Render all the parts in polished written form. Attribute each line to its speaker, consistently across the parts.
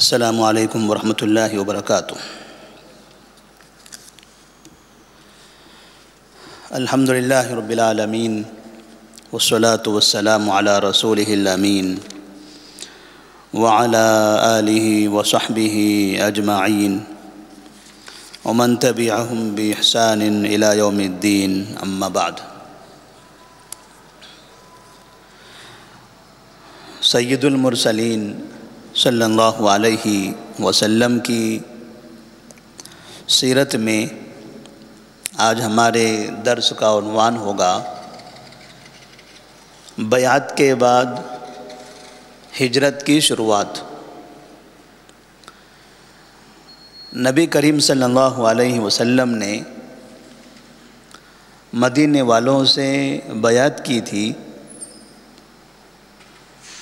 Speaker 1: السلام علیکم ورحمۃ اللہ وبرکاتہ۔ الحمد للہ رب العالمین والصلاة والسلام علی رسولہ الامین وعلی آلہ وصحبہ اجمعین ومن تبعہم بإحسان الی یوم الدین، اما بعد۔ سید المرسلین صلی اللہ علیہ وسلم کی سیرت میں آج ہمارے درس کا عنوان ہوگا بیعت کے بعد ہجرت کی شروعات۔ نبی کریم صلی اللہ علیہ وسلم نے مدینے والوں سے بیعت کی تھی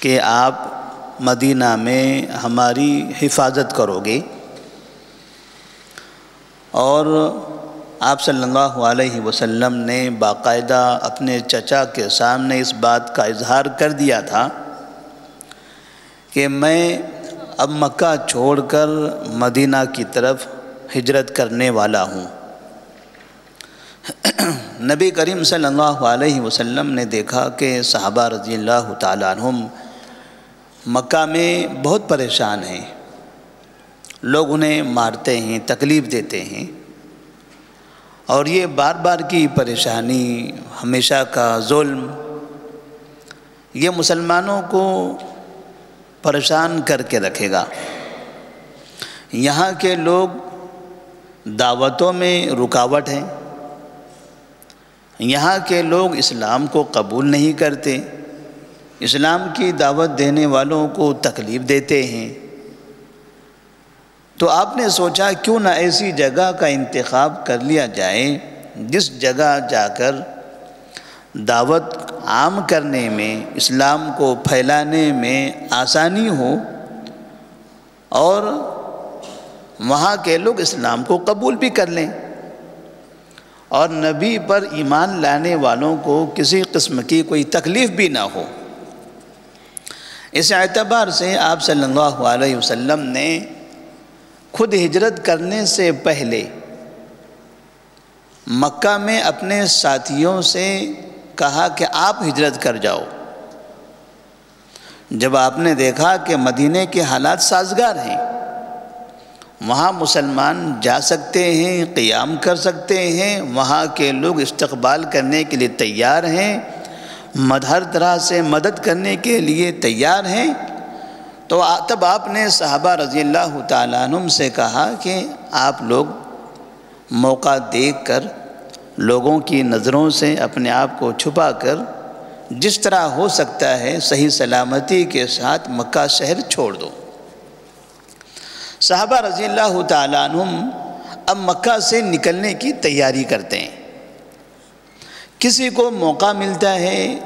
Speaker 1: کہ آپ مدینہ میں ہماری حفاظت کرو گے، اور آپ صلی اللہ علیہ وسلم نے باقاعدہ اپنے چچا کے سامنے اس بات کا اظہار کر دیا تھا کہ میں اب مکہ چھوڑ کر مدینہ کی طرف ہجرت کرنے والا ہوں۔ نبی کریم صلی اللہ علیہ وسلم نے دیکھا کہ صحابہ رضی اللہ تعالیٰ عنہم مکہ میں بہت پریشان ہیں، لوگ انہیں مارتے ہیں، تکلیف دیتے ہیں، اور یہ بار بار کی پریشانی، ہمیشہ کا ظلم، یہ مسلمانوں کو پریشان کر کے رکھے گا۔ یہاں کے لوگ دعوتوں میں رکاوٹ ہیں، یہاں کے لوگ اسلام کو قبول نہیں کرتے، اسلام کی دعوت دینے والوں کو تکلیف دیتے ہیں۔ تو آپ نے سوچا کیوں نہ ایسی جگہ کا انتخاب کر لیا جائے جس جگہ جا کر دعوت عام کرنے میں، اسلام کو پھیلانے میں آسانی ہو، اور وہاں کے لوگ اسلام کو قبول بھی کر لیں، اور نبی پر ایمان لانے والوں کو کسی قسم کی کوئی تکلیف بھی نہ ہو۔ اس اعتبار سے آپ صلی اللہ علیہ وسلم نے خود ہجرت کرنے سے پہلے مکہ میں اپنے ساتھیوں سے کہا کہ آپ ہجرت کر جاؤ۔ جب آپ نے دیکھا کہ مدینے کے حالات سازگار ہیں، وہاں مسلمان جا سکتے ہیں، قیام کر سکتے ہیں، وہاں کے لوگ استقبال کرنے کے لیے تیار ہیں، ہر طرح سے مدد کرنے کے لیے تیار ہیں، تو تب آپ نے صحابہ رضی اللہ تعالیٰ عنہم سے کہا کہ آپ لوگ موقع دیکھ کر لوگوں کی نظروں سے اپنے آپ کو چھپا کر جس طرح ہو سکتا ہے صحیح سلامتی کے ساتھ مکہ شہر چھوڑ دو۔ صحابہ رضی اللہ تعالیٰ عنہم اب مکہ سے نکلنے کی تیاری کرتے ہیں۔ کسی کو موقع ملتا ہے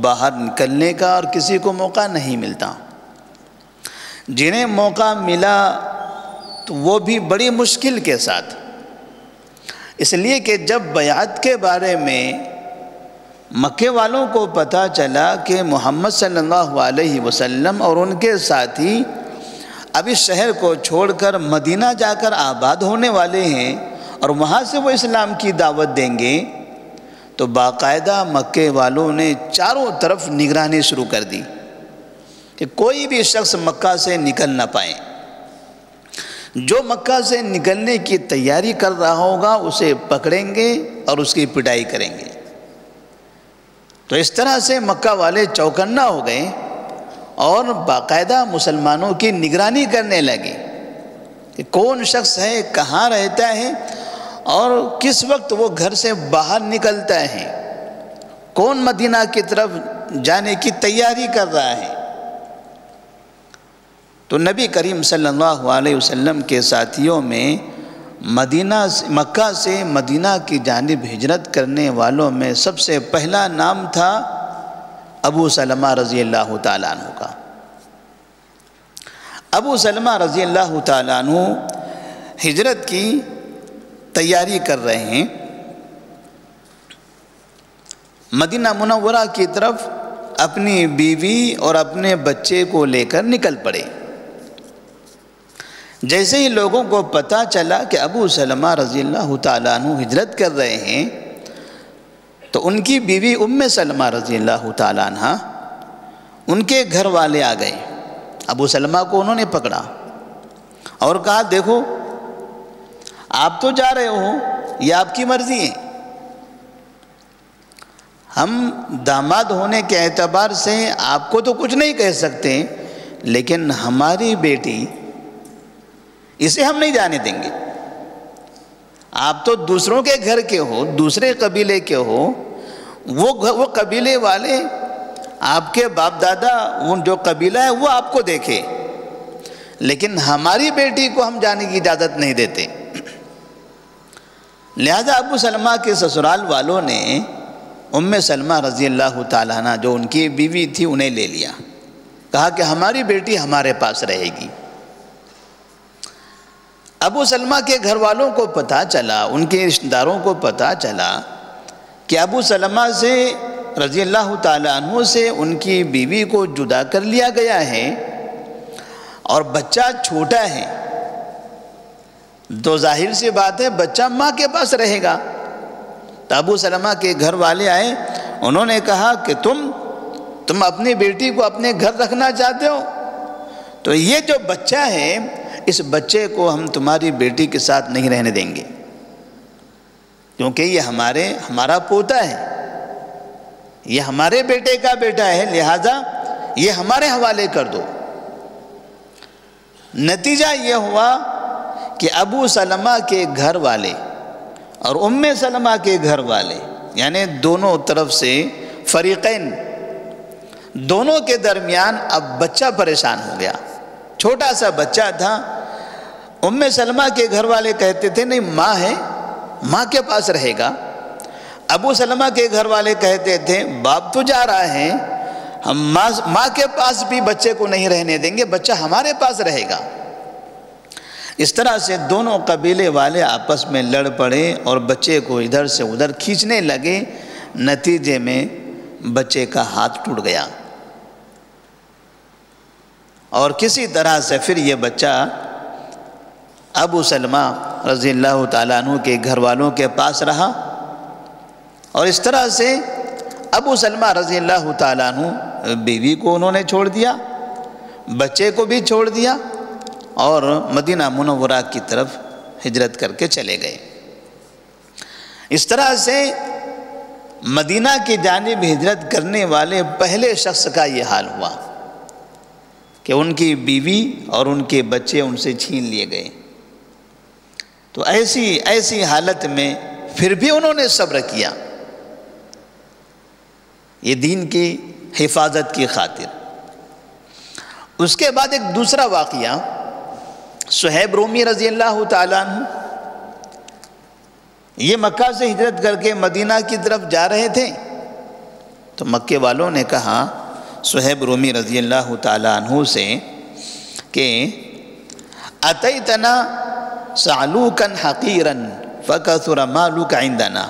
Speaker 1: باہر نکلنے کا اور کسی کو موقع نہیں ملتا۔ جنہیں موقع ملا تو وہ بھی بڑی مشکل کے ساتھ، اس لیے کہ جب بیعت کے بارے میں مکے والوں کو پتہ چلا کہ محمد صلی اللہ علیہ وسلم اور ان کے ساتھی اب اس شہر کو چھوڑ کر مدینہ جا کر آباد ہونے والے ہیں اور وہاں سے وہ اسلام کی دعوت دیں گے، تو باقاعدہ مکے والوں نے چاروں طرف نگرانی شروع کر دی کہ کوئی بھی شخص مکہ سے نکل نہ پائے۔ جو مکہ سے نکلنے کی تیاری کر رہا ہوگا اسے پکڑیں گے اور اس کی پٹائی کریں گے۔ تو اس طرح سے مکہ والے چوکنا ہو گئے اور باقاعدہ مسلمانوں کی نگرانی کرنے لگے کہ کون شخص ہے، کہاں رہتا ہے، اور کس وقت وہ گھر سے باہر نکلتا ہے، کون مدینہ کی طرف جانے کی تیاری کر رہا ہے۔ تو نبی کریم صلی اللہ علیہ وسلم کے ساتھیوں میں مکہ سے مدینہ کی جانب ہجرت کرنے والوں میں سب سے پہلا نام تھا ابو سلمہ رضی اللہ تعالیٰ عنہ کا۔ ابو سلمہ رضی اللہ تعالیٰ عنہ ہجرت کی تیاری کر رہے ہیں، مدینہ منورہ کی طرف اپنی بیوی اور اپنے بچے کو لے کر نکل پڑے۔ جیسے ہی لوگوں کو پتہ چلا کہ ابو سلمہ رضی اللہ تعالیٰ عنہ ہجرت کر رہے ہیں، تو ان کی بیوی ام سلمہ رضی اللہ تعالیٰ عنہ، ان کے گھر والے آ گئے۔ ابو سلمہ کو انہوں نے پکڑا اور کہا دیکھو آپ تو جا رہے ہو، یہ آپ کی مرضی ہے، ہم داماد ہونے کے اعتبار سے آپ کو تو کچھ نہیں کہہ سکتے، لیکن ہماری بیٹی اسے ہم نہیں جانے دیں گے۔ آپ تو دوسروں کے گھر کے ہو، دوسرے قبیلے کے ہو، وہ قبیلے والے آپ کے باپ دادا وہ جو قبیلہ ہے وہ آپ کو دیکھے، لیکن ہماری بیٹی کو ہم جانے کی اجازت نہیں دیتے۔ لہذا ابو سلمہ کے سسرال والوں نے ام سلمہ رضی اللہ تعالیٰ عنہ جو ان کی بیوی تھی انہیں لے لیا، کہا کہ ہماری بیٹی ہمارے پاس رہے گی۔ ابو سلمہ کے گھر والوں کو پتہ چلا، ان کے رشتہ داروں کو پتہ چلا کہ ابو سلمہ سے رضی اللہ تعالیٰ عنہ سے ان کی بیوی کو جدا کر لیا گیا ہے اور بچہ چھوٹا ہے، تو ظاہر سی بات ہے بچہ ماں کے پاس رہے گا۔ تو ابو سلمہ کے گھر والے آئے، انہوں نے کہا کہ تم اپنی بیٹی کو اپنے گھر رکھنا چاہتے ہو، تو یہ جو بچہ ہے اس بچے کو ہم تمہاری بیٹی کے ساتھ نہیں رہنے دیں گے، کیونکہ یہ ہمارا پوتا ہے، یہ ہمارے بیٹے کا بیٹا ہے، لہذا یہ ہمارے حوالے کر دو۔ نتیجہ یہ ہوا کہ ابو سلمہ کے گھر والے اور ام سلمہ کے گھر والے، یعنی دونوں طرف سے فریقین، دونوں کے درمیان اب بچہ پریشان ہو گیا، چھوٹا سا بچہ تھا۔ ام سلمہ کے گھر والے کہتے تھے نہیں ماں ہے، ماں کے پاس رہے گا۔ ابو سلمہ کے گھر والے کہتے تھے باپ تو جا رہا ہے، ہم ماں کے پاس بھی بچے کو نہیں رہنے دیں گے، بچہ ہمارے پاس رہے گا۔ اس طرح سے دونوں قبیلے والے آپس میں لڑ پڑے اور بچے کو ادھر سے ادھر کھینچنے لگے، نتیجے میں بچے کا ہاتھ ٹوٹ گیا اور کسی طرح سے پھر یہ بچہ ابو سلمہ رضی اللہ تعالیٰ عنہ کے گھر والوں کے پاس رہا، اور اس طرح سے ابو سلمہ رضی اللہ تعالیٰ عنہ بیوی کو انہوں نے چھوڑ دیا، بچے کو بھی چھوڑ دیا اور مدینہ منورہ کی طرف ہجرت کر کے چلے گئے۔ اس طرح سے مدینہ کی جانب ہجرت کرنے والے پہلے شخص کا یہ حال ہوا کہ ان کی بیوی اور ان کے بچے ان سے چھین لیے گئے۔ تو ایسی حالت میں پھر بھی انہوں نے صبر کیا، یہ دین کی حفاظت کی خاطر۔ اس کے بعد ایک دوسرا واقعہ، صہیب رومی رضی اللہ تعالیٰ عنہ یہ مکہ سے ہجرت کر کے مدینہ کی طرف جا رہے تھے، تو مکے والوں نے کہا صہیب رومی رضی اللہ تعالیٰ عنہ سے کہ اتیتنا سعلوکا حقیرا فکثر مالک عندنا،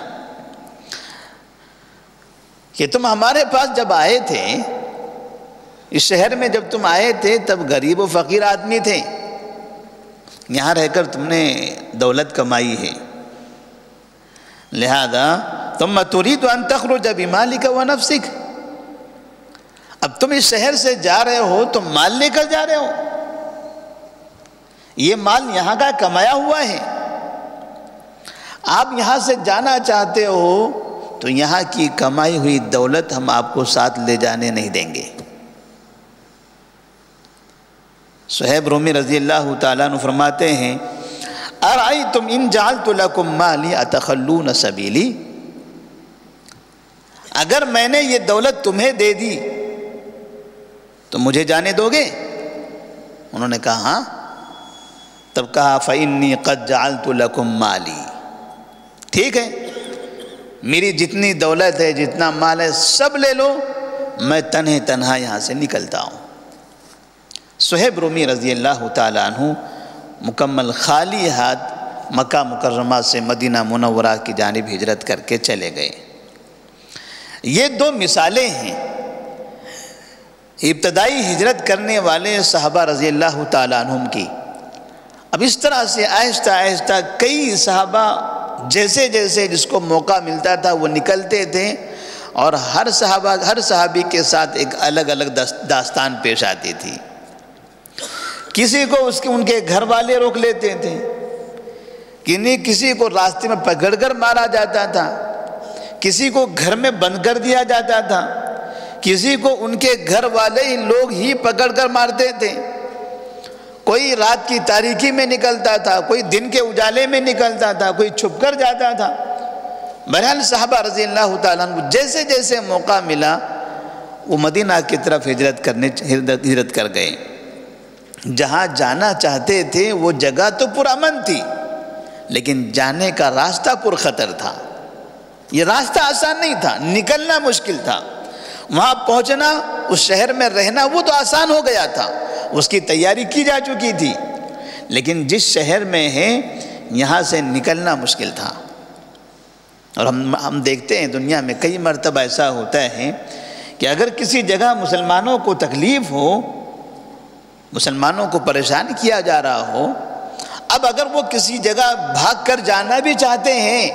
Speaker 1: کہ تم ہمارے پاس جب آئے تھے، اس شہر میں جب تم آئے تھے تب غریب و فقیر آدمی تھے، یہاں رہ کر تم نے دولت کمائی ہے، لہذا ثم تريد ان تخرج بمالك ونفسك، اب تم اس شہر سے جا رہے ہو تو مال لے کر جا رہے ہو، یہ مال یہاں کا کمایا ہوا ہے، آپ یہاں سے جانا چاہتے ہو تو یہاں کی کمائی ہوئی دولت ہم آپ کو ساتھ لے جانے نہیں دیں گے۔ صہیب رومی رضی اللہ تعالیٰ عنہ فرماتے ہیں ارأیتم ان جعلت لکم مالی اتخلون سبیلی، اگر میں نے یہ دولت تمہیں دے دی تو مجھے جانے دو گے؟ انہوں نے کہا ہاں۔ تب کہا فإنی قد جعلت لکم مالی، ٹھیک ہے میری جتنی دولت ہے جتنا مال ہے سب لے لو، میں تنہا یہاں سے نکلتا ہوں۔ صہیب رومی رضی اللہ تعالیٰ عنہ مکمل خالی ہاتھ مکہ مکرمہ سے مدینہ منورہ کی جانب ہجرت کر کے چلے گئے۔ یہ دو مثالیں ہیں ابتدائی ہجرت کرنے والے صحابہ رضی اللہ تعالیٰ عنہم کی، اب اس طرح سے آہستہ آہستہ کئی صحابہ جیسے جیسے جس کو موقع ملتا تھا وہ نکلتے تھے، اور ہر صحابی کے ساتھ ایک الگ الگ داستان پیش آتی تھی۔ کسی کو ان کے گھر والے روک لیتے تھے، کسی کو راستے میں پکڑ کر مارا جاتا تھا، کسی کو گھر میں بند کر دیا جاتا تھا، کسی کو ان کے گھر والے ہی لوگ ہی پکڑ کر مارتے تھے، کوئی رات کی تاریکی میں نکلتا تھا، کوئی دن کے اجالے میں نکلتا تھا، کوئی چھپ کر جاتا تھا۔ بہرحال صحابہ رضی اللہ تعالیٰ عنہ جیسے جیسے موقع ملا وہ مدینہ کی طرف ہجرت کر گئے۔ جہاں جانا چاہتے تھے وہ جگہ تو پرامن تھی، لیکن جانے کا راستہ پر خطر تھا۔ یہ راستہ آسان نہیں تھا، نکلنا مشکل تھا، وہاں پہنچنا، اس شہر میں رہنا وہ تو آسان ہو گیا تھا، اس کی تیاری کی جا چکی تھی، لیکن جس شہر میں ہے یہاں سے نکلنا مشکل تھا۔ اور ہم دیکھتے ہیں دنیا میں کئی مرتبہ ایسا ہوتا ہے کہ اگر کسی جگہ مسلمانوں کو تکلیف ہو، مسلمانوں کو پریشان کیا جا رہا ہو، اب اگر وہ کسی جگہ بھاگ کر جانا بھی چاہتے ہیں،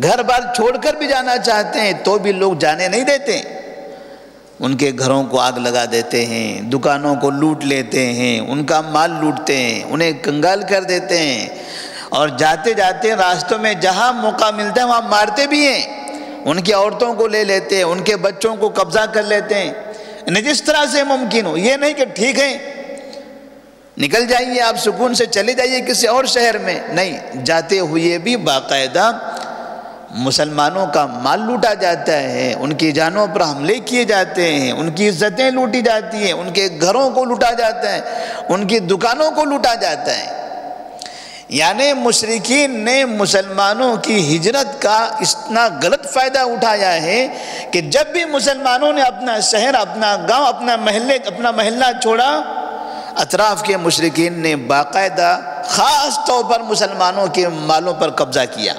Speaker 1: گھر بار چھوڑ کر بھی جانا چاہتے ہیں، تو بھی لوگ جانے نہیں دیتے، ان کے گھروں کو آگ لگا دیتے ہیں، دکانوں کو لوٹ لیتے ہیں، ان کا مال لوٹتے ہیں، انہیں کنگال کر دیتے ہیں، اور جاتے جاتے راستوں میں جہاں موقع ملتا ہے وہاں مارتے بھی ہیں، ان کی عورتوں کو لے لیتے ہیں، ان کے بچوں کو قبضہ کر لیتے ہیں۔ جس طرح سے ممکن ہو، یہ نہیں کہ ٹھیک ہے نکل جائیے آپ سکون سے چلے جائیے کسی اور شہر میں، نہیں، جاتے ہوئے بھی باقاعدہ مسلمانوں کا مال لوٹا جاتا ہے، ان کی جانوں پر حملے کیے جاتے ہیں، ان کی عزتیں لوٹی جاتی ہیں، ان کے گھروں کو لوٹا جاتا ہے، ان کی دکانوں کو لوٹا جاتا ہے۔ یعنی مشرکین نے مسلمانوں کی ہجرت کا اتنا غلط فائدہ اٹھایا ہے کہ جب بھی مسلمانوں نے اپنا شہر، اپنا گاؤں، اپنا محلہ چھوڑا، اطراف کے مشرکین نے باقاعدہ خاص طور پر مسلمانوں کے مالوں پر قبضہ کیا،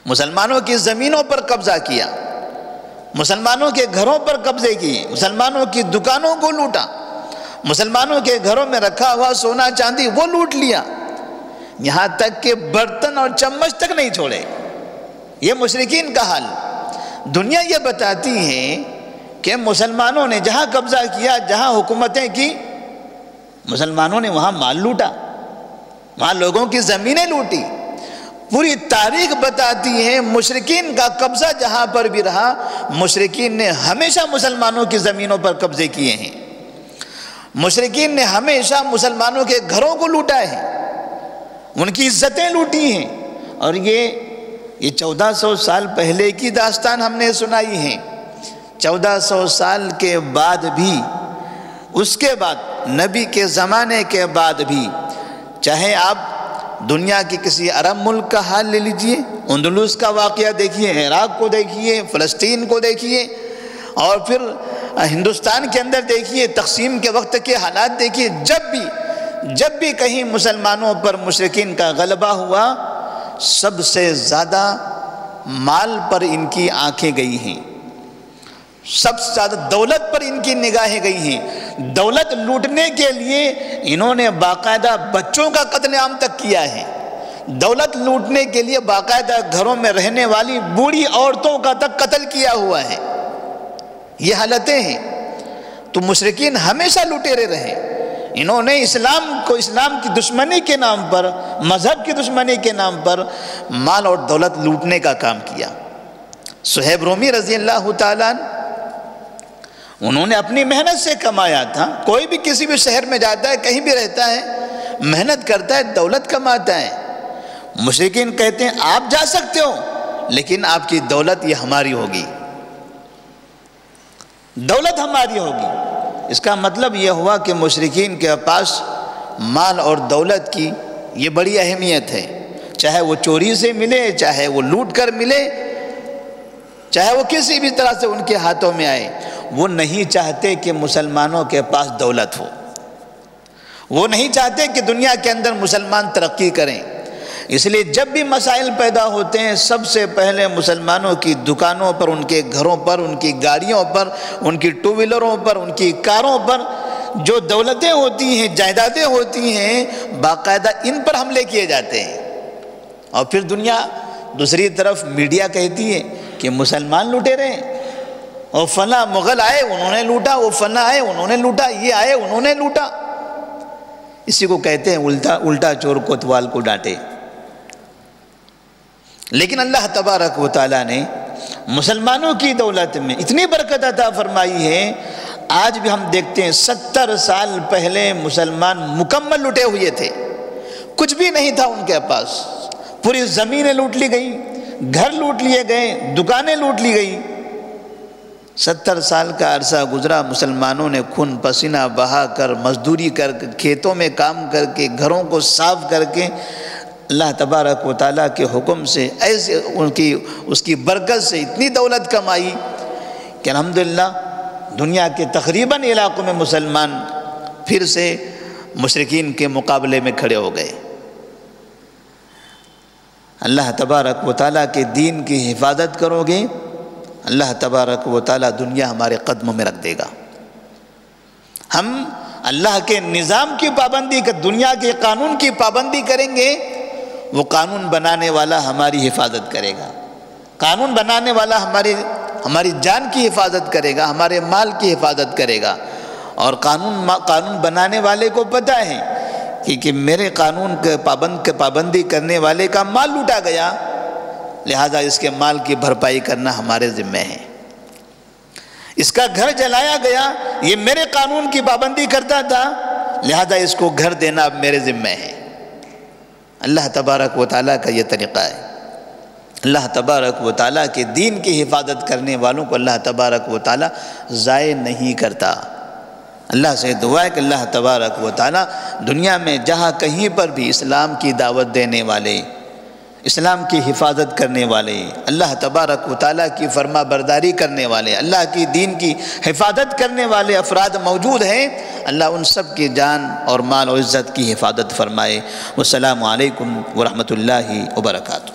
Speaker 1: مسلمانوں کی زمینوں پر قبضہ کیا، مسلمانوں کے گھروں پر قبضے کیے، مسلمانوں کی دکانوں کو لوٹا، مسلمانوں کے گھروں میں رکھا ہوا سونا چاندی وہ لوٹ لیا، یہاں تک کہ برتن اور چمچ تک نہیں چھوڑے۔ یہ مشرکین کا حال۔ دنیا یہ بتاتی ہے کہ مسلمانوں نے جہاں قبضہ کیا، جہاں حکومتیں کی، مسلمانوں نے وہاں مال لوٹا، وہاں لوگوں کی زمینیں لوٹی۔ پوری تاریخ بتاتی ہے مشرکین کا قبضہ جہاں پر بھی رہا، مشرکین نے ہمیشہ مسلمانوں کی زمینوں پر قبضے کیے ہیں، مشرکین نے ہمیشہ مسلمانوں کے گھروں کو لوٹا ہے، ان کی عزتیں لوٹی ہیں۔ اور یہ 1400 سال پہلے کی داستان ہم نے سنائی ہے، 1400 سال کے بعد بھی، اس کے بعد نبی کے زمانے کے بعد بھی، چاہے آپ دنیا کی کسی عرب ملک کا حال لے لیجئے، اندلس کا واقعہ دیکھیے، عراق کو دیکھیے، فلسطین کو دیکھیے، اور پھر ہندوستان کے اندر دیکھیے، تقسیم کے وقت کے حالات دیکھیے، جب بھی کہیں مسلمانوں پر مشرکین کا غلبہ ہوا، سب سے زیادہ مال پر ان کی آنکھیں گئی ہیں، سب سے زیادہ دولت پر ان کی نگاہیں گئی ہیں۔ دولت لوٹنے کے لیے انہوں نے باقاعدہ بچوں کا قتل عام تک کیا ہے، دولت لوٹنے کے لیے باقاعدہ گھروں میں رہنے والی بوڑھی عورتوں کا تک قتل کیا ہوا ہے۔ یہ حالتیں ہیں۔ تو مشرکین ہمیشہ لٹیرے رہے، انہوں نے اسلام کی دشمنی کے نام پر، مذہب کی دشمنی کے نام پر مال اور دولت لوٹنے کا کام کیا۔ صہیب رومی رضی اللہ تعالیٰ انہوں نے اپنی محنت سے کمایا تھا۔ کوئی بھی کسی بھی شہر میں جاتا ہے، کہیں بھی رہتا ہے، محنت کرتا ہے، دولت کماتا ہے۔ مشرکین کہتے ہیں آپ جا سکتے ہو، لیکن آپ کی دولت یہ ہماری ہوگی، دولت ہماری ہوگی۔ اس کا مطلب یہ ہوا کہ مشرکین کے پاس مال اور دولت کی یہ بڑی اہمیت ہے، چاہے وہ چوری سے ملے، چاہے وہ لوٹ کر ملے، چاہے وہ کسی بھی طرح سے ان کے ہاتھوں میں آئے۔ وہ نہیں چاہتے کہ مسلمانوں کے پاس دولت ہو، وہ نہیں چاہتے کہ دنیا کے اندر مسلمان ترقی کریں۔ اس لیے جب بھی مسائل پیدا ہوتے ہیں، سب سے پہلے مسلمانوں کی دکانوں پر، ان کے گھروں پر، ان کی گاڑیوں پر، ان کی ٹو ویلروں پر، ان کی کاروں پر جو دولتیں ہوتی ہیں، جائیدادیں ہوتی ہیں، باقاعدہ ان پر حملے کیے جاتے ہیں۔ اور پھر دنیا دوسری طرف میڈیا کہتی ہے کہ مسلمان لوٹے رہے ہیں، اور فلاں مغل آئے انہوں نے لوٹا، وہ فلاں آئے انہوں نے لوٹا، یہ آئے انہوں نے لوٹا۔ اسی کو کہتے ہیں الٹا چور کوتوال کو ڈانٹے۔ لیکن اللہ تبارک و تعالیٰ نے مسلمانوں کی دولت میں اتنی برکت عطا فرمائی ہے، آج بھی ہم دیکھتے ہیں 70 سال پہلے مسلمان مکمل لٹے ہوئے تھے، کچھ بھی نہیں تھا ان کے پاس، پوری زمینیں لوٹ لی گئی، گھر لوٹ لیے گئے، دکانیں لوٹ لی گئی۔ 70 سال کا عرصہ گزرا، مسلمانوں نے خون پسینہ بہا کر، مزدوری کر کے، کھیتوں میں کام کر کے، گھروں کو صاف کر کے، اللہ تبارک و تعالیٰ کے حکم سے ایسے اس کی برکت سے اتنی دولت کمائی کہ الحمدللہ دنیا کے تقریباً علاقوں میں مسلمان پھر سے مشرکین کے مقابلے میں کھڑے ہو گئے۔ اللہ تبارک و تعالیٰ کے دین کی حفاظت کرو گے، اللہ تبارک و تعالیٰ دنیا ہمارے قدموں میں رکھ دے گا۔ ہم اللہ کے نظام کی پابندی کر، دنیا کے قانون کی پابندی کریں گے، وہ قانون بنانے والا ہماری حفاظت کرے گا، قانون بنانے والا ہماری جان کی حفاظت کرے گا، ہمارے مال کی حفاظت کرے گا۔ اور قانون بنانے والے کو پتہ ہے کہ میرے قانون کے پابندی کرنے والے کا مال لوٹا گیا، لہذا اس کے مال کی بھرپائی کرنا ہمارے ذمہ ہے۔ اس کا گھر جلایا گیا، یہ میرے قانون کی پابندی کرتا تھا، لہذا اس کو گھر دینا اب میرے ذمہ ہے۔ اللہ تبارک و تعالیٰ کا یہ طریقہ ہے۔ اللہ تبارک و تعالیٰ کے دین کی حفاظت کرنے والوں کو اللہ تبارک و تعالیٰ ضائع نہیں کرتا۔ اللہ سے دعا ہے کہ اللہ تبارک و تعالیٰ دنیا میں جہاں کہیں پر بھی اسلام کی دعوت دینے والے، اسلام کی حفاظت کرنے والے، اللہ تبارک و تعالیٰ کی فرما برداری کرنے والے، اللہ کی دین کی حفاظت کرنے والے افراد موجود ہیں، اللہ ان سب کی جان اور مال و عزت کی حفاظت فرمائے۔ والسلام علیکم ورحمۃ اللہ وبرکاتہ۔